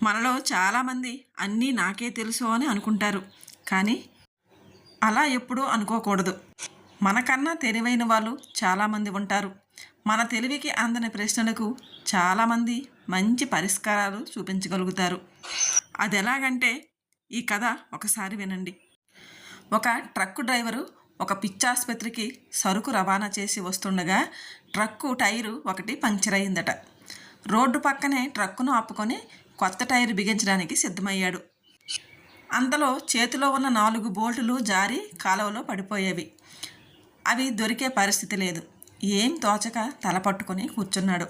మనలో చాలామంది అన్నీ నాకే తెలుసు అని అనుకుంటారు. కానీ అలా ఎప్పుడూ అనుకోకూడదు. మనకన్నా తెలివైన వాళ్ళు చాలామంది ఉంటారు. మన తెలివికి అందని ప్రశ్నలకు చాలామంది మంచి పరిష్కారాలు చూపించగలుగుతారు. అది ఎలాగంటే ఈ కథ ఒకసారి వినండి. ఒక ట్రక్కు డ్రైవరు ఒక పిచ్చాసుపత్రికి సరుకు రవాణా చేసి వస్తుండగా ట్రక్కు టైరు ఒకటి పంక్చర్ అయిందట. రోడ్డు పక్కనే ట్రక్కును ఆపుకొని కొత్త టైరు బిగించడానికి సిద్ధమయ్యాడు. అంతలో చేతిలో ఉన్న 4 బోల్టులు జారి కాలువలో పడిపోయేవి. అవి దొరికే పరిస్థితి లేదు. ఏం తోచక తల పట్టుకొని కూర్చున్నాడు.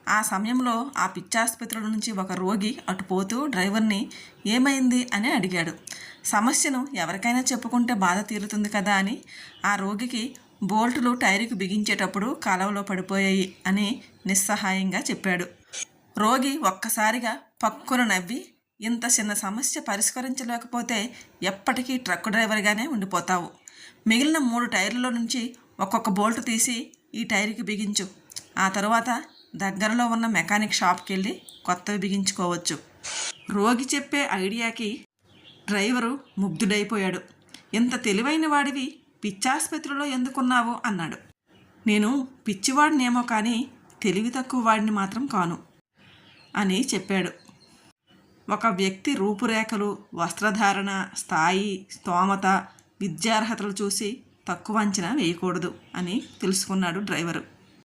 ఆ సమయంలో ఆ పిచ్చాసుపత్రి నుంచి ఒక రోగి అటుపోతూ డ్రైవర్ని ఏమైంది అని అడిగాడు. సమస్యను ఎవరికైనా చెప్పుకుంటే బాధ తీరుతుంది కదా అని ఆ రోగికి బోల్టులు టైరుకు బిగించేటప్పుడు కాలువలో పడిపోయాయి అని నిస్సహాయంగా చెప్పాడు. రోగి ఒక్కసారిగా పక్కున నవ్వి, ఇంత చిన్న సమస్య పరిష్కరించలేకపోతే ఎప్పటికీ ట్రక్ డ్రైవర్గానే ఉండిపోతావు. మిగిలిన 3 టైర్లలో నుంచి ఒక్కొక్క బోల్ట్ తీసి ఈ టైర్కి బిగించు. ఆ తరువాత దగ్గరలో ఉన్న మెకానిక్ షాప్కి వెళ్ళి కొత్తవి బిగించుకోవచ్చు. రోగి చెప్పే ఐడియాకి డ్రైవరు ముగ్ధుడైపోయాడు. ఇంత తెలివైన వాడివి పిచ్చాసుపత్రిలో ఎందుకున్నావు అన్నాడు. నేను పిచ్చివాడినేమో కానీ తెలివి తక్కువ వాడిని మాత్రం కాను అని చెప్పాడు. ఒక వ్యక్తి రూపురేఖలు, వస్త్రధారణ, స్థాయి, స్తోమత, విద్యార్హతలు చూసి తక్కువ అంచనా వేయకూడదు అని తెలుసుకున్నాడు డ్రైవరు.